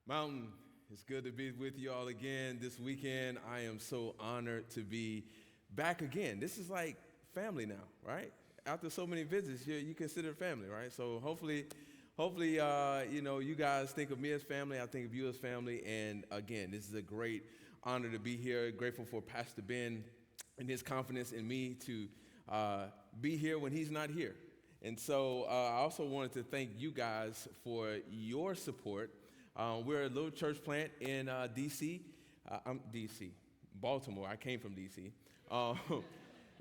Mountain, it's good to be with you all again this weekend. I am so honored to be back again. This is like family now, right? After so many visits, you consider family, right? So hopefully, you guys think of me as family. I think of you as family. And again, this is a great honor to be here. Grateful for Pastor Ben and his confidence in me to be here when he's not here. And so I also wanted to thank you guys for your support. We're a little church plant in Baltimore. I came from D.C.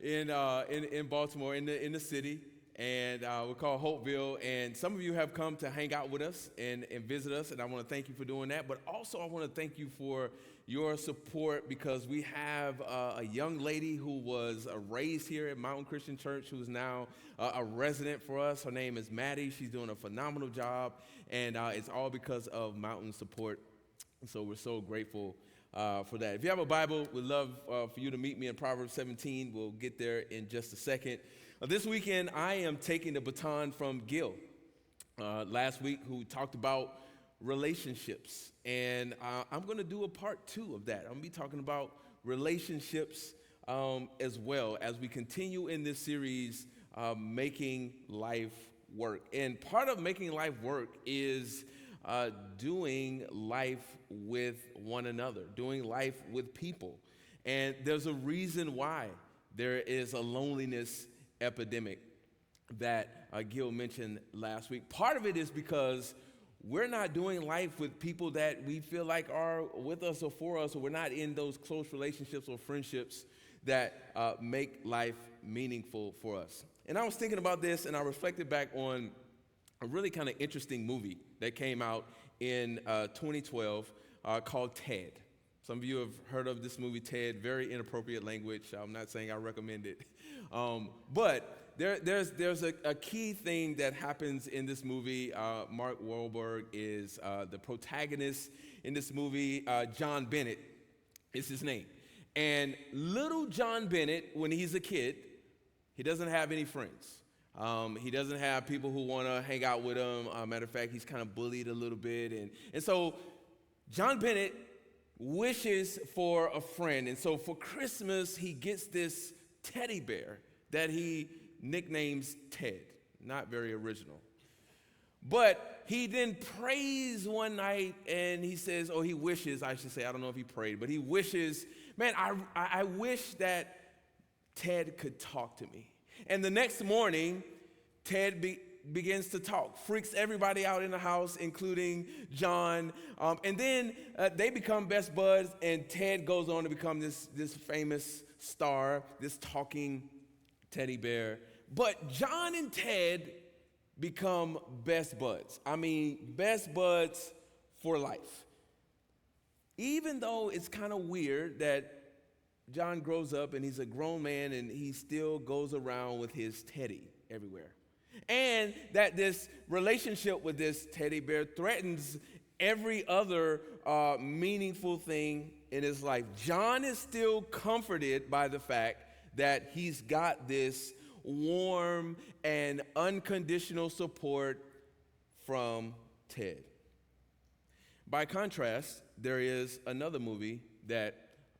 In Baltimore, in the city, and we're called Hopeville. And some of you have come to hang out with us and visit us, and I want to thank you for doing that. But also, I want to thank you for your support because we have a young lady who was raised here at Mountain Christian Church who is now a resident for us. Her name is Maddie. She's doing a phenomenal job, and it's all because of Mountain support. So we're so grateful for that. If you have a Bible, we'd love for you to meet me in Proverbs 17. We'll get there in just a second. This weekend, I am taking the baton from Gil last week, who talked about relationships. And I'm going to do a part 2 of that. I'm going to be talking about relationships as well as we continue in this series, Making Life Work. And part of making life work is doing life with one another, doing life with people. And there's a reason why there is a loneliness epidemic that Gil mentioned last week. Part of it is because we're not doing life with people that we feel like are with us or for us, or we're not in those close relationships or friendships that make life meaningful for us. And I was thinking about this, and I reflected back on a really kind of interesting movie that came out in 2012 called Ted. Some of you have heard of this movie, Ted. Very inappropriate language. I'm not saying I recommend it. But there's a key thing that happens in this movie. Mark Wahlberg is the protagonist in this movie. John Bennett is his name. And little John Bennett, when he's a kid, he doesn't have any friends. He doesn't have people who want to hang out with him. Matter of fact, he's kind of bullied a little bit. And so John Bennett wishes for a friend. And so for Christmas, he gets this teddy bear that he nicknames Ted. Not very original. But he then prays one night and he says, or he wishes, I should say, I don't know if he prayed, but he wishes, man, I wish that Ted could talk to me. And the next morning, Ted begins to talk, freaks everybody out in the house, including John. And then they become best buds, and Ted goes on to become this famous star, this talking teddy bear. But John and Ted become best buds. I mean, best buds for life. Even though it's kind of weird that John grows up and he's a grown man and he still goes around with his teddy everywhere. And that this relationship with this teddy bear threatens every other meaningful thing in his life. John is still comforted by the fact that he's got this warm and unconditional support from Ted. By contrast, there is another movie that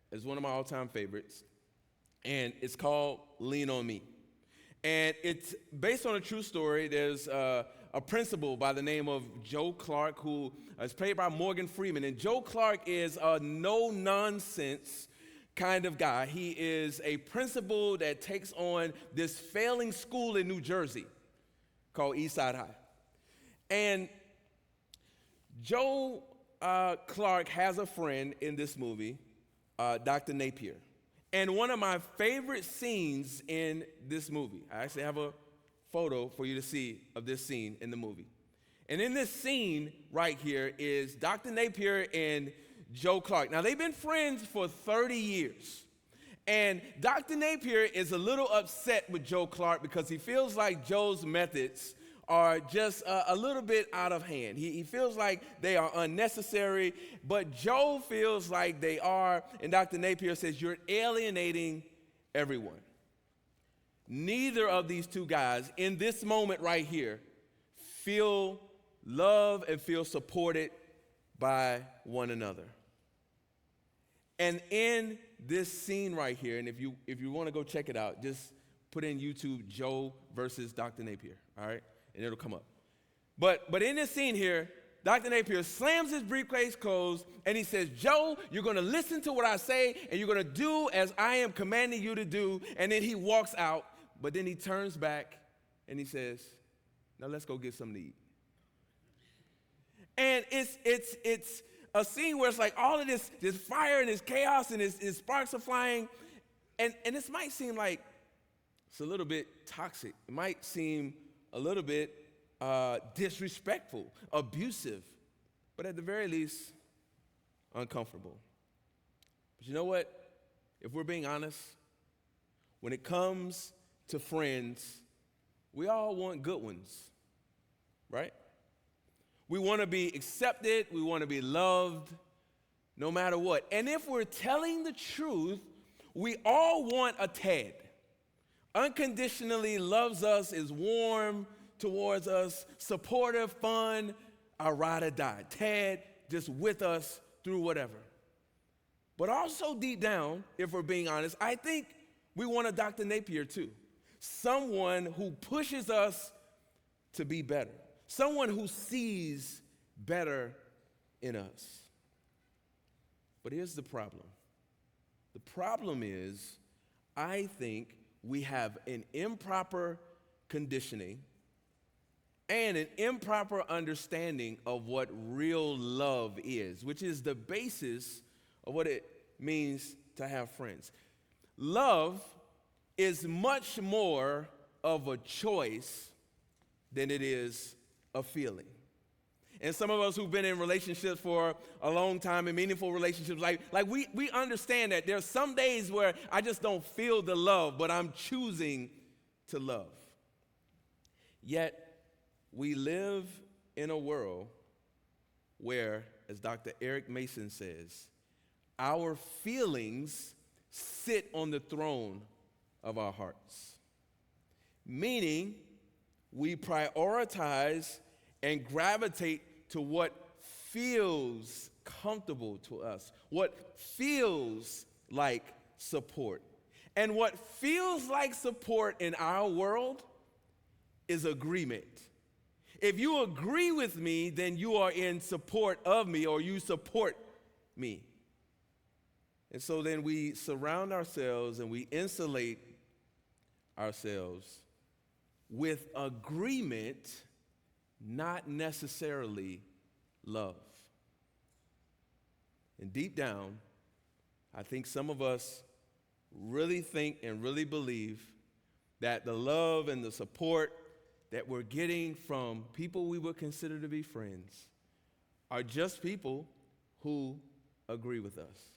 is one of my all-time favorites, and it's called Lean on Me. And it's based on a true story. There's a principal by the name of Joe Clark, who is played by Morgan Freeman. And Joe Clark is a no-nonsense kind of guy. He is a principal that takes on this failing school in New Jersey called Eastside High. And Joe Clark has a friend in this movie, Dr. Napier. And one of my favorite scenes in this movie, I actually have a photo for you to see of this scene in the movie. And in this scene right here is Dr. Napier and Joe Clark. Now, they've been friends for 30 years. And Dr. Napier is a little upset with Joe Clark because he feels like Joe's methods are just a little bit out of hand. He feels like they are unnecessary, but Joe feels like they are, and Dr. Napier says, you're alienating everyone. Neither of these two guys in this moment right here feel love and feel supported by one another. And in this scene right here, and if you want to go check it out, just put in YouTube Joe versus Dr. Napier, all right? And it'll come up. But in this scene here, Dr. Napier slams his briefcase closed, and he says, Joe, you're going to listen to what I say, and you're going to do as I am commanding you to do. And then he walks out, but then he turns back, and he says, now let's go get something to eat. And it's a scene where it's like all of this fire and this chaos and this sparks are flying. And this might seem like it's a little bit toxic. It might seem a little bit disrespectful, abusive, but at the very least, uncomfortable. But you know what? If we're being honest, when it comes to friends, we all want good ones, right? We want to be accepted, we want to be loved, no matter what. And if we're telling the truth, we all want a Ted. Unconditionally loves us, is warm towards us, supportive, fun, our ride or die. Ted just with us through whatever. But also deep down, if we're being honest, I think we want a Dr. Napier too. Someone who pushes us to be better. Someone who sees better in us. But here's the problem. The problem is, I think we have an improper conditioning and an improper understanding of what real love is, which is the basis of what it means to have friends. Love is much more of a choice than it is a feeling. And some of us who've been in relationships for a long time, in meaningful relationships, like we understand that there's some days where I just don't feel the love, but I'm choosing to love. Yet, we live in a world where, as Dr. Eric Mason says, our feelings sit on the throne of our hearts. Meaning, we prioritize and gravitate to what feels comfortable to us, what feels like support. And what feels like support in our world is agreement. If you agree with me, then you are in support of me, or you support me. And so then we surround ourselves and we insulate ourselves with agreement, not necessarily love. And deep down, I think some of us really think and really believe that the love and the support that we're getting from people we would consider to be friends are just people who agree with us.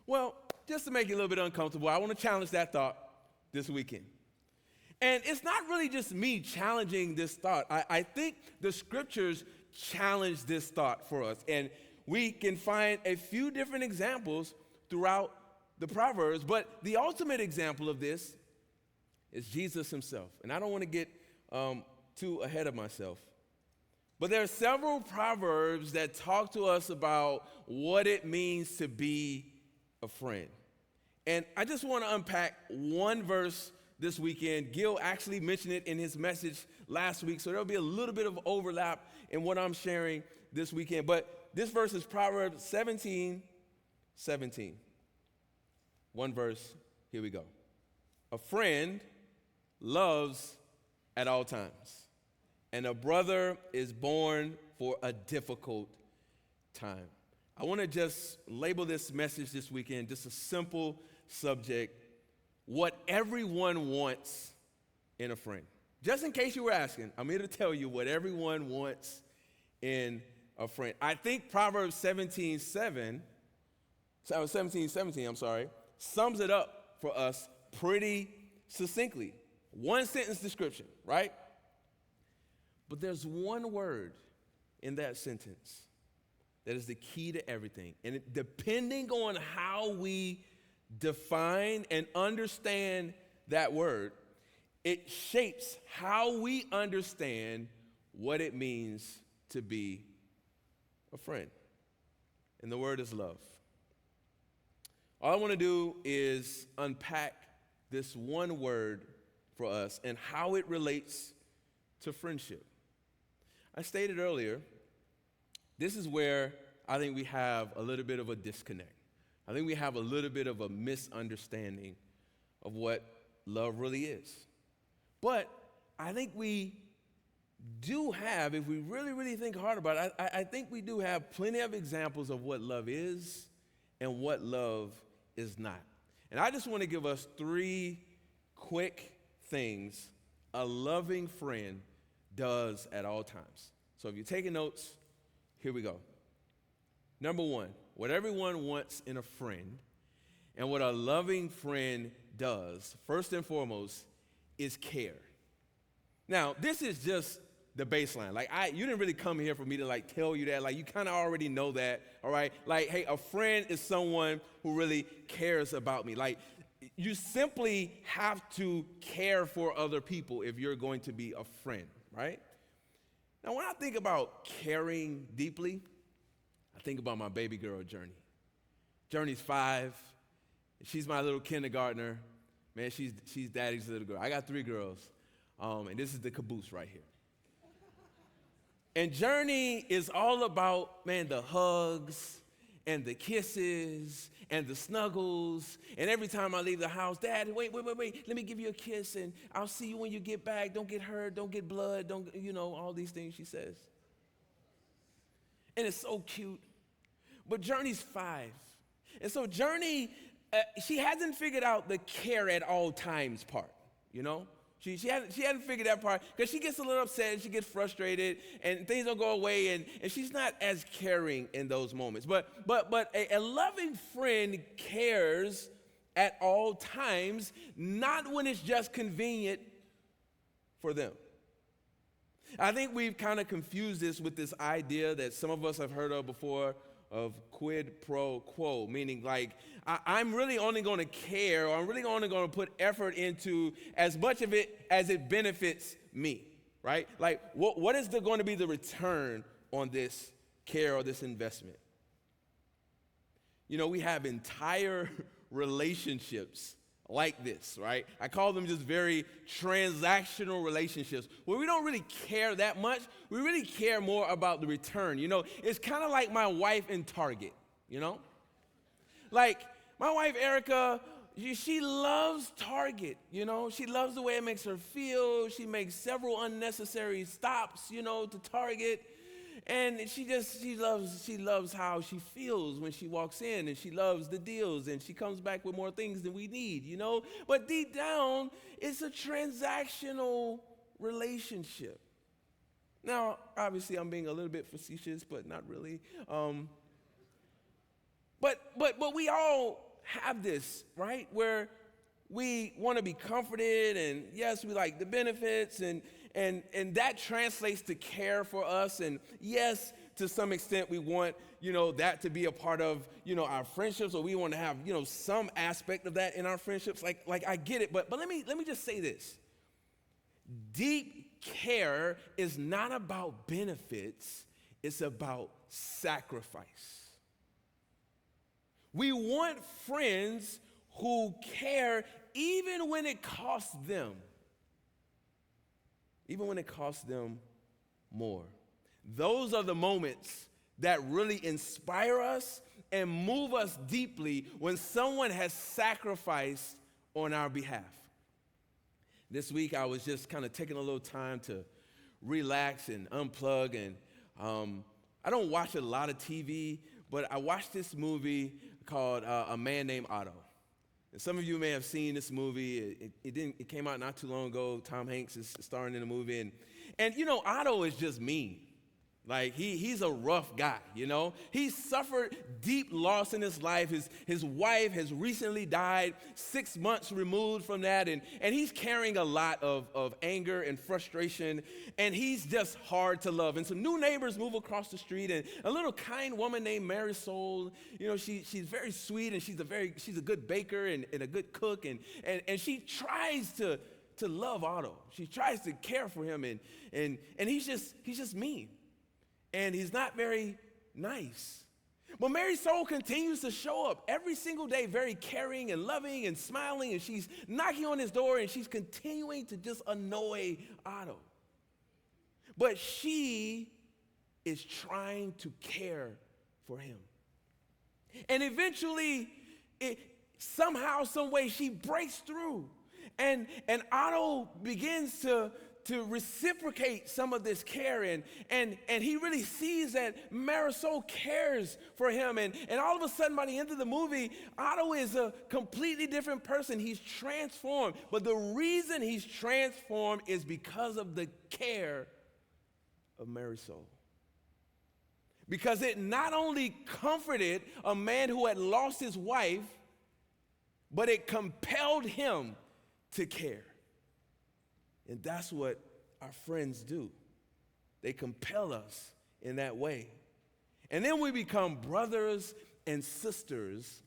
Well, just to make it a little bit uncomfortable, I want to challenge that thought this weekend. And it's not really just me challenging this thought. I think the scriptures challenge this thought for us. And we can find a few different examples throughout the Proverbs, but the ultimate example of this is Jesus himself. And I don't want to get too ahead of myself. But there are several Proverbs that talk to us about what it means to be a friend. And I just want to unpack one verse this weekend. Gil actually mentioned it in his message last week, so there'll be a little bit of overlap in what I'm sharing this weekend. But this verse is Proverbs 17:17. One verse, here we go. A friend loves at all times, and a brother is born for a difficult time. I want to just label this message this weekend, just a simple subject: what everyone wants in a friend. Just in case you were asking, I'm here to tell you what everyone wants in a friend. I think Proverbs 17:17, sums it up for us pretty succinctly. One sentence description, right? But there's one word in that sentence that is the key to everything. And depending on how we define and understand that word, it shapes how we understand what it means to be a friend. and the word is love. All I want to do is unpack this one word for us and how it relates to friendship. I stated earlier, this is where I think we have a little bit of a disconnect. I think we have a little bit of a misunderstanding of what love really is. But I think we do have, if we really, really think hard about it, I think we do have plenty of examples of what love is and what love is not. And I just want to give us 3 quick things a loving friend does at all times. So if you're taking notes, here we go. Number 1, what everyone wants in a friend and what a loving friend does, first and foremost, is care. Now, this is just the baseline. Like, you didn't really come here for me to like tell you that. Like, you kind of already know that, all right? Like, hey, a friend is someone who really cares about me. Like, you simply have to care for other people if you're going to be a friend, right? Now, when I think about caring deeply, I think about my baby girl, Journey. Journey's 5. She's my little kindergartner. Man, she's daddy's little girl. I got 3 girls, and this is the caboose right here. And Journey is all about, man, the hugs and the kisses and the snuggles. And every time I leave the house, Dad, wait, let me give you a kiss, and I'll see you when you get back. Don't get hurt, don't get blood, don't, all these things she says. And it's so cute. But Journey's 5. And so Journey, she hasn't figured out the care at all times part, She hadn't figured that part because she gets a little upset and she gets frustrated and things don't go away and she's not as caring in those moments. But a loving friend cares at all times, not when it's just convenient for them. I think we've kind of confused this with this idea that some of us have heard of before of quid pro quo, meaning like I'm really only going to care, or I'm really only going to put effort into as much of it as it benefits me, right? Like what is going to be the return on this care or this investment? We have entire relationships like this, right? I call them just very transactional relationships where we don't really care that much. We really care more about the return. It's kind of like my wife in Target, Like my wife, Erica, she loves Target, She loves the way it makes her feel. She makes several unnecessary stops, to Target. And she loves how she feels when she walks in, and she loves the deals, and she comes back with more things than we need, But deep down, it's a transactional relationship. Now, obviously, I'm being a little bit facetious, but not really. But we all have this, right? Where we want to be comforted, and yes, we like the benefits, and that translates to care for us. And yes, to some extent, we want, that to be a part of, our friendships, or we want to have, some aspect of that in our friendships. Like I get it, but let me just say this. Deep care is not about benefits, it's about sacrifice. We want friends who care even when it costs them. Even when it costs them more. Those are the moments that really inspire us and move us deeply when someone has sacrificed on our behalf. This week I was just kind of taking a little time to relax and unplug, and I don't watch a lot of TV, but I watched this movie called A Man Named Otto. And some of you may have seen this movie. It came out not too long ago. Tom Hanks is starring in the movie. And Otto is just mean. Like, he's a rough guy, He suffered deep loss in his life. His wife has recently died, 6 months removed from that. And he's carrying a lot of anger and frustration. And he's just hard to love. And some new neighbors move across the street. And a little kind woman named Marisol, she's very sweet. And she's a good baker and a good cook. And she tries to love Otto. She tries to care for him. And he's just mean. And he's not very nice. But Marisol continues to show up every single day, very caring and loving and smiling, and she's knocking on his door, and she's continuing to just annoy Otto. But she is trying to care for him. And eventually, somehow, some way, she breaks through. And Otto begins to reciprocate some of this care. And he really sees that Marisol cares for him. And all of a sudden, by the end of the movie, Otto is a completely different person. He's transformed. But the reason he's transformed is because of the care of Marisol. Because it not only comforted a man who had lost his wife, but it compelled him to care. And that's what our friends do. They compel us in that way. And then we become brothers and sisters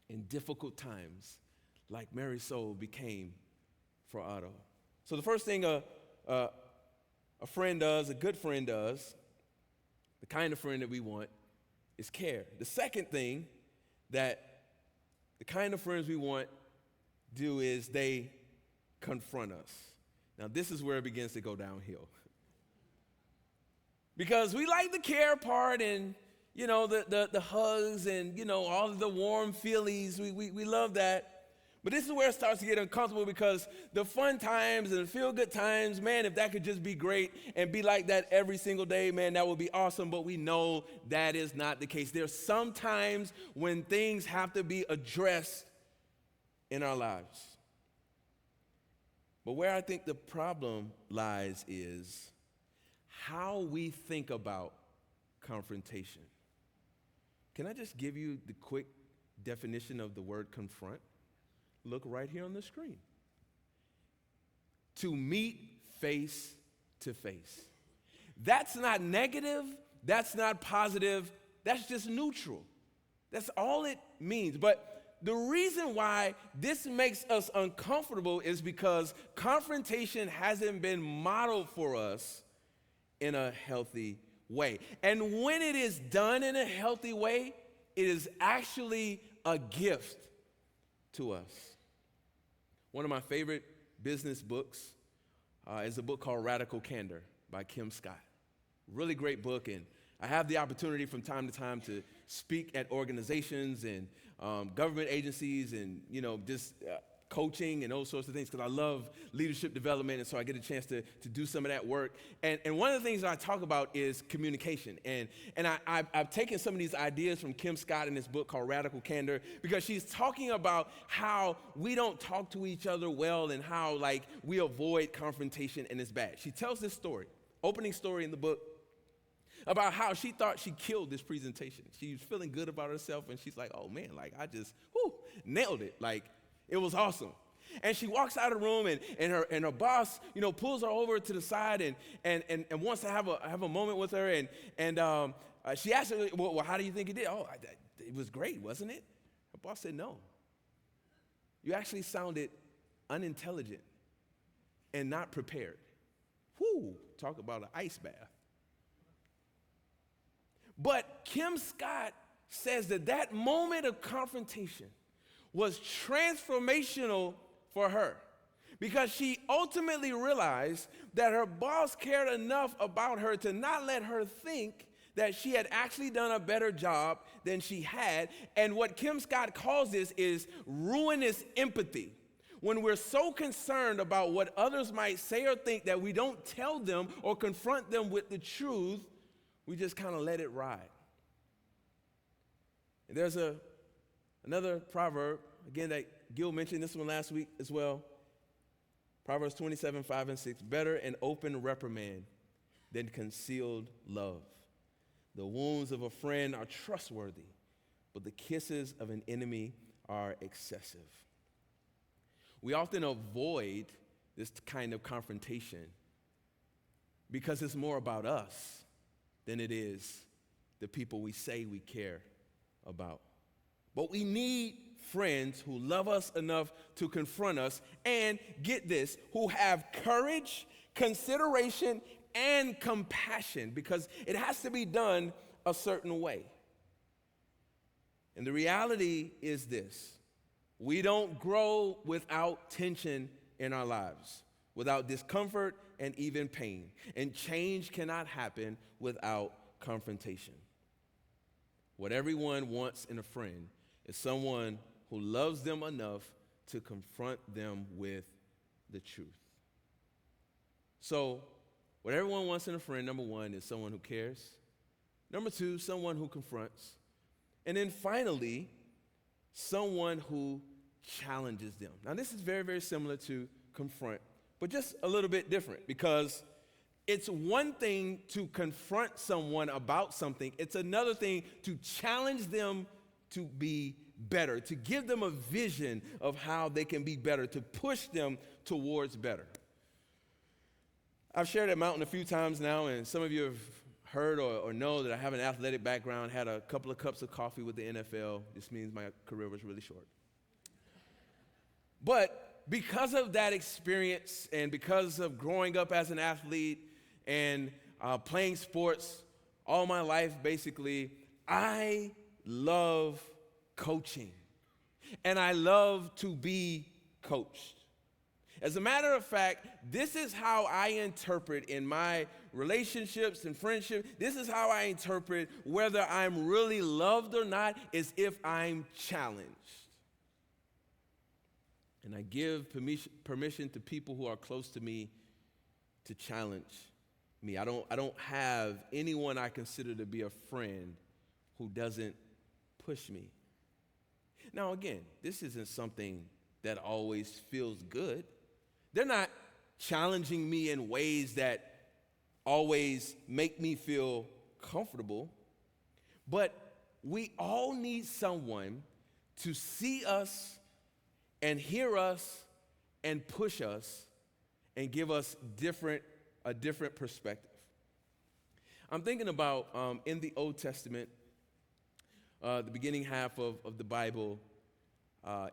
in difficult times, like Marisol became for Otto. So the first thing a friend does, a good friend does, the kind of friend that we want, is care. The second thing that the kind of friends we want do is they confront us. Now, this is where it begins to go downhill. Because we like the care part and, the hugs and, all of the warm feelies. We love that. But this is where it starts to get uncomfortable, because the fun times and the feel-good times, man, if that could just be great and be like that every single day, man, that would be awesome. But we know that is not the case. There's some times when things have to be addressed in our lives. But where I think the problem lies is how we think about confrontation. Can I just give you the quick definition of the word confront? Look right here on the screen. To meet face to face. That's not negative. That's not positive. That's just neutral. That's all it means. But the reason why this makes us uncomfortable is because confrontation hasn't been modeled for us in a healthy way. And when it is done in a healthy way, it is actually a gift to us. One of my favorite business books is a book called Radical Candor by Kim Scott. Really great book, and I have the opportunity from time to time to speak at organizations and government agencies and, just coaching and those sorts of things, because I love leadership development, and so I get a chance to do some of that work. And one of the things that I talk about is communication. And I've taken some of these ideas from Kim Scott in this book called Radical Candor, because she's talking about how we don't talk to each other well and how, we avoid confrontation, and it's bad. She tells this story, opening story in the book, about how she thought she killed this presentation. She was feeling good about herself, and she's like, oh, man, I just nailed it. It was awesome. And she walks out of the room, and her boss, pulls her over to the side and wants to have a moment with her. And she asked her, well, how do you think it did? Oh, it was great, wasn't it? Her boss said, no. You actually sounded unintelligent and not prepared. Whew, talk about an ice bath. But Kim Scott says that moment of confrontation was transformational for her, because she ultimately realized that her boss cared enough about her to not let her think that she had actually done a better job than she had. And what Kim Scott calls this is ruinous empathy. When we're so concerned about what others might say or think that we don't tell them or confront them with the truth, we just kind of let it ride. And there's another proverb, again, that Gil mentioned this one last week as well. Proverbs 27:5-6. Better an open reprimand than concealed love. The wounds of a friend are trustworthy, but the kisses of an enemy are excessive. We often avoid this kind of confrontation because it's more about us than it is the people we say we care about. But we need friends who love us enough to confront us, and get this, who have courage, consideration, and compassion, because it has to be done a certain way. And the reality is this: we don't grow without tension in our lives, without discomfort and even pain. And change cannot happen without confrontation. What everyone wants in a friend is someone who loves them enough to confront them with the truth. So, what everyone wants in a friend, number one, is someone who cares. Number two, someone who confronts. And then finally, someone who challenges them. Now, this is very, very similar to confront, but just a little bit different, because it's one thing to confront someone about something. It's another thing to challenge them to be better, to give them a vision of how they can be better, to push them towards better. I've shared that mountain a few times now, and some of you have heard or know that I have an athletic background, had a couple of cups of coffee with the NFL. This means my career was really short. But because of that experience and because of growing up as an athlete and playing sports all my life, basically, I love coaching. And I love to be coached. As a matter of fact, this is how I interpret in my relationships and friendships, this is how I interpret whether I'm really loved or not, is if I'm challenged. And I give permission to people who are close to me to challenge me. I don't have anyone I consider to be a friend who doesn't push me. Now again, this isn't something that always feels good. They're not challenging me in ways that always make me feel comfortable. But we all need someone to see us and hear us and push us and give us a different perspective. I'm thinking about in the Old Testament, the beginning half of the Bible,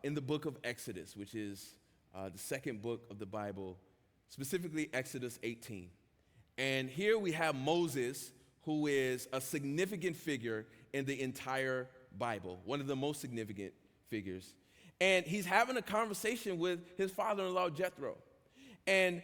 in the book of Exodus, which is the second book of the Bible, specifically Exodus 18. And here we have Moses, who is a significant figure in the entire Bible, one of the most significant figures. And he's having a conversation with his father-in-law, Jethro. And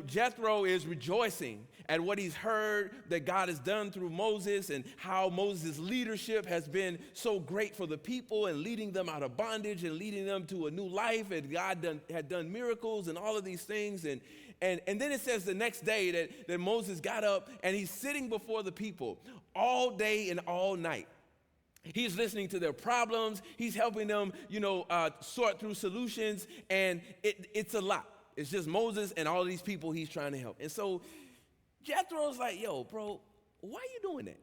Jethro is rejoicing at what he's heard that God has done through Moses and how Moses' leadership has been so great for the people and leading them out of bondage and leading them to a new life, and God had done miracles and all of these things. And then it says the next day that Moses got up and he's sitting before the people all day and all night. He's listening to their problems. He's helping them, sort through solutions, and it's a lot. It's just Moses and all of these people he's trying to help. And so Jethro's like, yo, bro, why are you doing that?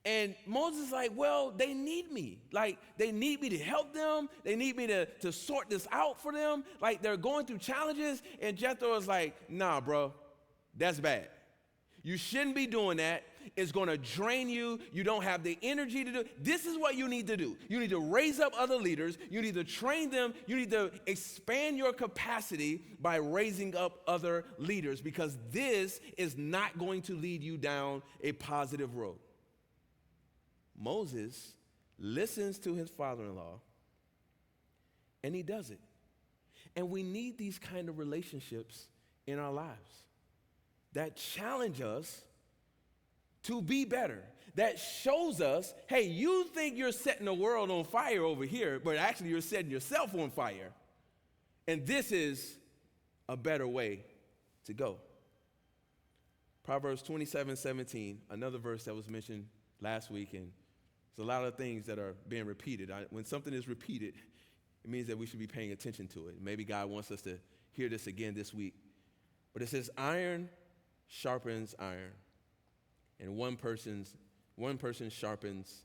And Moses is like, well, they need me. Like, they need me to help them. They need me to sort this out for them. Like, they're going through challenges. And Jethro is like, nah, bro, that's bad. You shouldn't be doing that. It's going to drain you. You don't have the energy to do it. This is what you need to do. You need to raise up other leaders. You need to train them. You need to expand your capacity by raising up other leaders, because this is not going to lead you down a positive road. Moses listens to his father-in-law, and he does it. And we need these kind of relationships in our lives that challenge us to be better, that shows us, hey, you think you're setting the world on fire over here, but actually you're setting yourself on fire. And this is a better way to go. Proverbs 27:17, another verse that was mentioned last week, and there's a lot of things that are being repeated. When something is repeated, it means that we should be paying attention to it. Maybe God wants us to hear this again this week. But it says, iron sharpens iron, and one person sharpens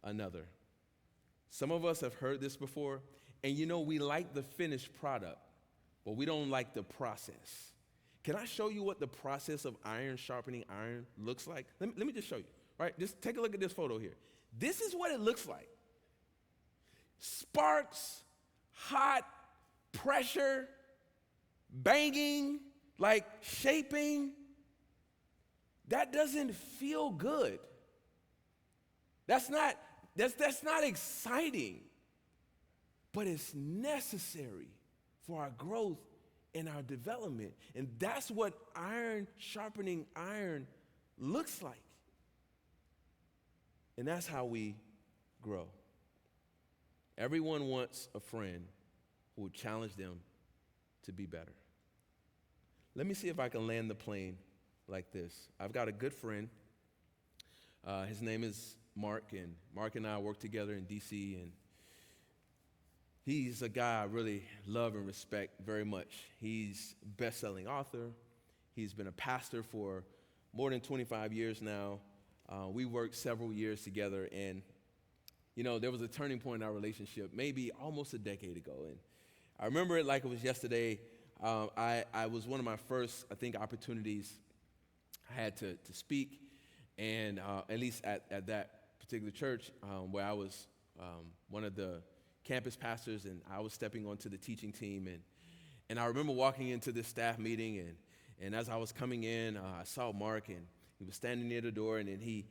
another. Some of us have heard this before, and we like the finished product, but we don't like the process. Can I show you what the process of iron sharpening iron looks like? Let me just show you, right? Just take a look at this photo here. This is what it looks like. Sparks, hot, pressure, banging, like shaping. That doesn't feel good. That's not That's not exciting, but it's necessary for our growth and our development. And that's what iron sharpening iron looks like. And that's how we grow. Everyone wants a friend who will challenge them to be better. Let me see if I can land the plane like this. I've got a good friend. His name is Mark, and Mark and I work together in D.C., and he's a guy I really love and respect very much. He's a best-selling author. He's been a pastor for more than 25 years now. We worked several years together, and there was a turning point in our relationship maybe almost a decade ago. And I remember it like it was yesterday. I was one of my first, opportunities I had to speak, and at least at that particular church where I was one of the campus pastors, and I was stepping onto the teaching team. And I remember walking into this staff meeting, and as I was coming in, I saw Mark, and he was standing near the door, and then he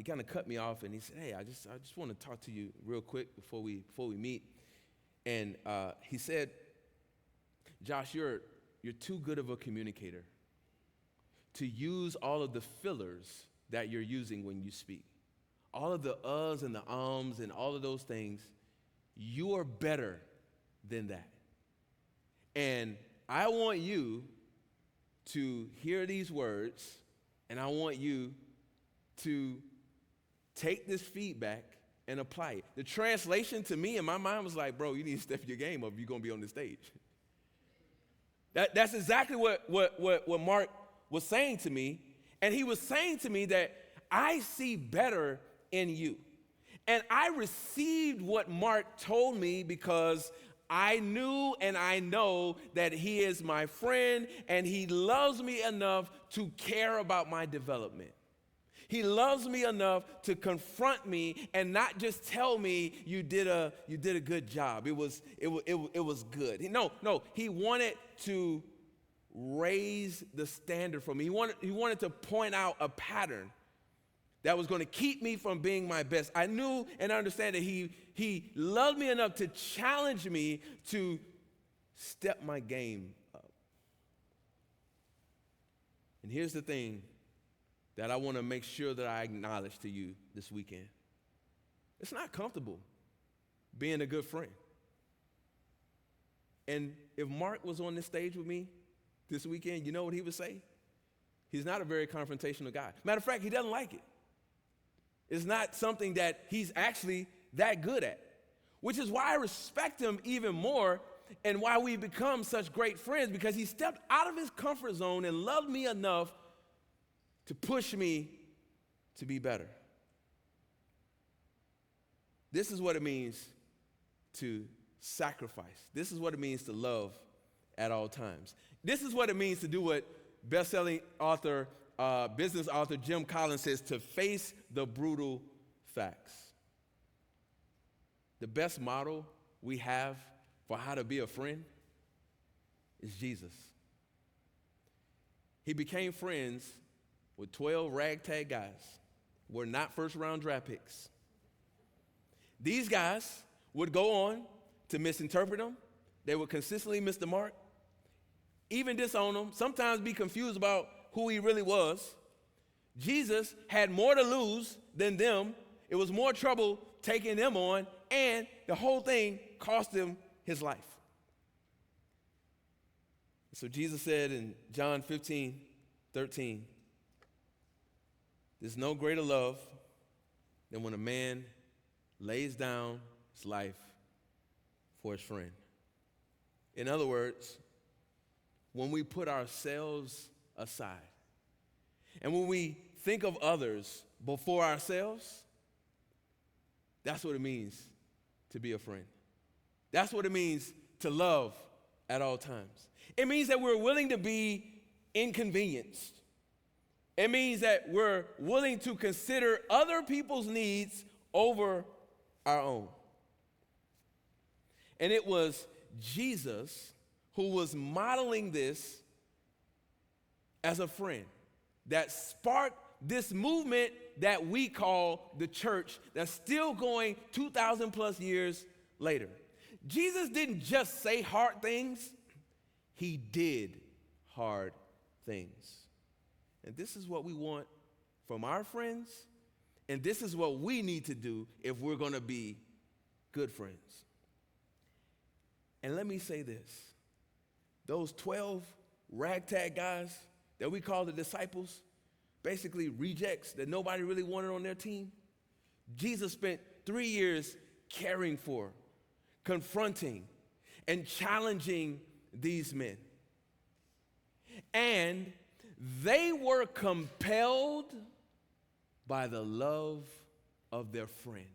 kind of cut me off, and he said, "Hey, I just want to talk to you real quick before we meet." And he said, "Josh, you're too good of a communicator to use all of the fillers that you're using when you speak. All of the uhs and the ums and all of those things, you are better than that. And I want you to hear these words, and I want you to take this feedback and apply it." The translation to me in my mind was like, "Bro, you need to step your game up if you're going to be on the stage." That's exactly what Mark was saying to me. And he was saying to me that I see better in you. And I received what Mark told me because I knew and I know that he is my friend, and he loves me enough to care about my development. He loves me enough to confront me and not just tell me you did a good job. It was good. He wanted to raise the standard for me. He wanted to point out a pattern that was going to keep me from being my best. I knew and understand that he loved me enough to challenge me to step my game up. And here's the thing that I want to make sure that I acknowledge to you this weekend. It's not comfortable being a good friend. And if Mark was on this stage with me this weekend, you know what he would say? He's not a very confrontational guy. Matter of fact, he doesn't like it. It's not something that he's actually that good at, which is why I respect him even more and why we become such great friends, because he stepped out of his comfort zone and loved me enough to push me to be better. This is what it means to sacrifice. This is what it means to love at all times. This is what it means to do what best-selling author, business author Jim Collins says, to face the brutal facts. The best model we have for how to be a friend is Jesus. He became friends with 12 ragtag guys, were not first-round draft picks. These guys would go on to misinterpret him. They would consistently miss the mark, even disown him, sometimes be confused about who he really was. Jesus had more to lose than them. It was more trouble taking them on, and the whole thing cost him his life. So Jesus said in John 15:13, "There's no greater love than when a man lays down his life for his friend." In other words, when we put ourselves aside and when we think of others before ourselves, that's what it means to be a friend. That's what it means to love at all times. It means that we're willing to be inconvenienced. It means that we're willing to consider other people's needs over our own. And it was Jesus who was modeling this as a friend that sparked this movement that we call the church that's still going 2,000 plus years later. Jesus didn't just say hard things, he did hard things. And this is what we want from our friends, and this is what we need to do if we're going to be good friends. And let me say this. Those 12 ragtag guys that we call the disciples, basically rejects that nobody really wanted on their team, Jesus spent 3 years caring for, confronting, and challenging these men. And they were compelled by the love of their friend.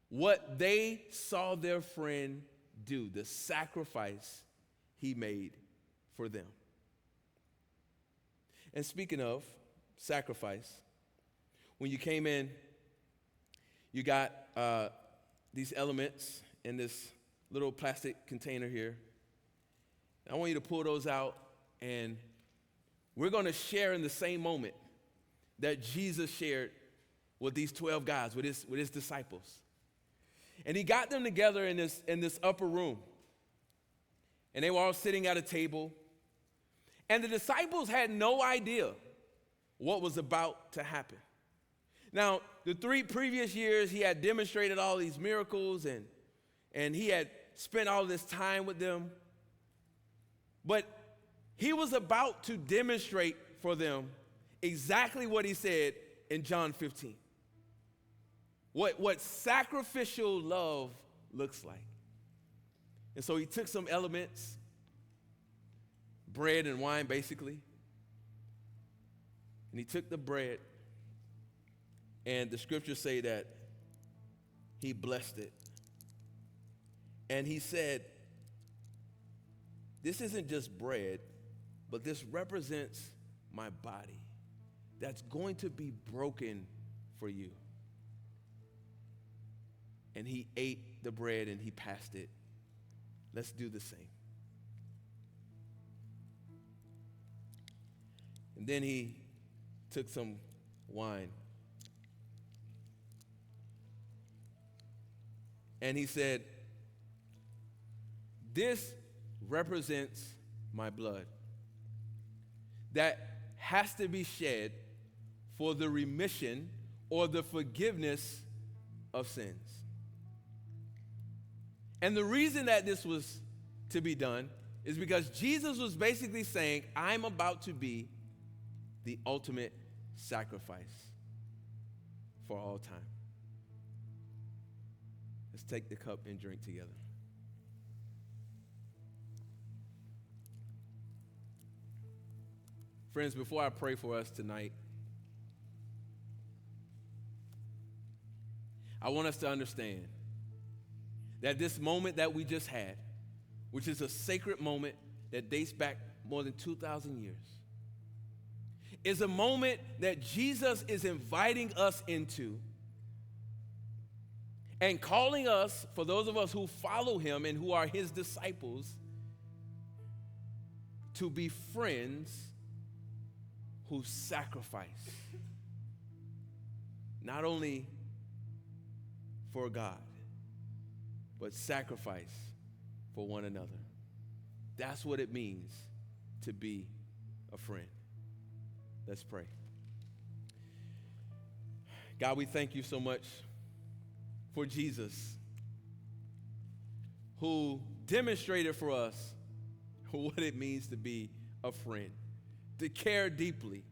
What they saw their friend do, the sacrifice he made for them. And speaking of sacrifice, when you came in, you got these elements in this little plastic container here. I want you to pull those out, and we're going to share in the same moment that Jesus shared with these 12 guys, with his disciples. And he got them together in this upper room. And they were all sitting at a table. And the disciples had no idea what was about to happen. Now, the 3 previous years, he had demonstrated all these miracles, and he had spent all this time with them. But he was about to demonstrate for them exactly what he said in John 15. What sacrificial love looks like. And so he took some elements, bread and wine basically, and he took the bread, and the scriptures say that he blessed it. And he said, this isn't just bread, but this represents my body that's going to be broken for you. And he ate the bread and he passed it. Let's do the same. And then he took some wine. And he said, this represents my blood that has to be shed for the remission or the forgiveness of sins. And the reason that this was to be done is because Jesus was basically saying, I'm about to be the ultimate sacrifice for all time. Let's take the cup and drink together. Friends, before I pray for us tonight, I want us to understand that this moment that we just had, which is a sacred moment that dates back more than 2,000 years, is a moment that Jesus is inviting us into and calling us, for those of us who follow him and who are his disciples, to be friends who sacrifice, not only for God, but sacrifice for one another. That's what it means to be a friend. Let's pray. God, we thank you so much for Jesus, who demonstrated for us what it means to be a friend, to care deeply,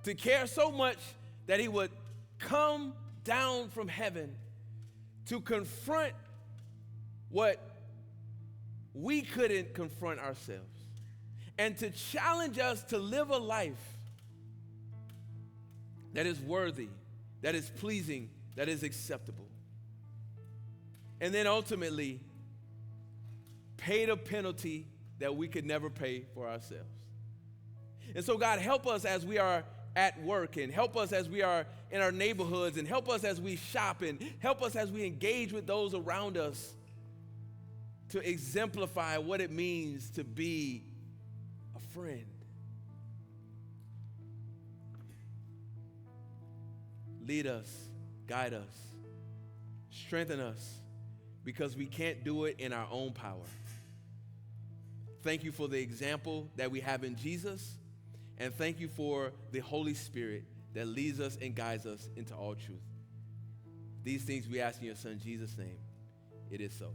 to care so much that he would come down from heaven to confront what we couldn't confront ourselves, and to challenge us to live a life that is worthy, that is pleasing, that is acceptable. And then ultimately, pay the penalty that we could never pay for ourselves. And so God, help us as we are at work, and help us as we are in our neighborhoods, and help us as we shop, and help us as we engage with those around us to exemplify what it means to be a friend. lead us, guide us, strengthen us, because we can't do it in our own power. Thank you for the example that we have in Jesus, and thank you for the Holy Spirit that leads us and guides us into all truth. These things we ask in your Son, Jesus' name. It is so.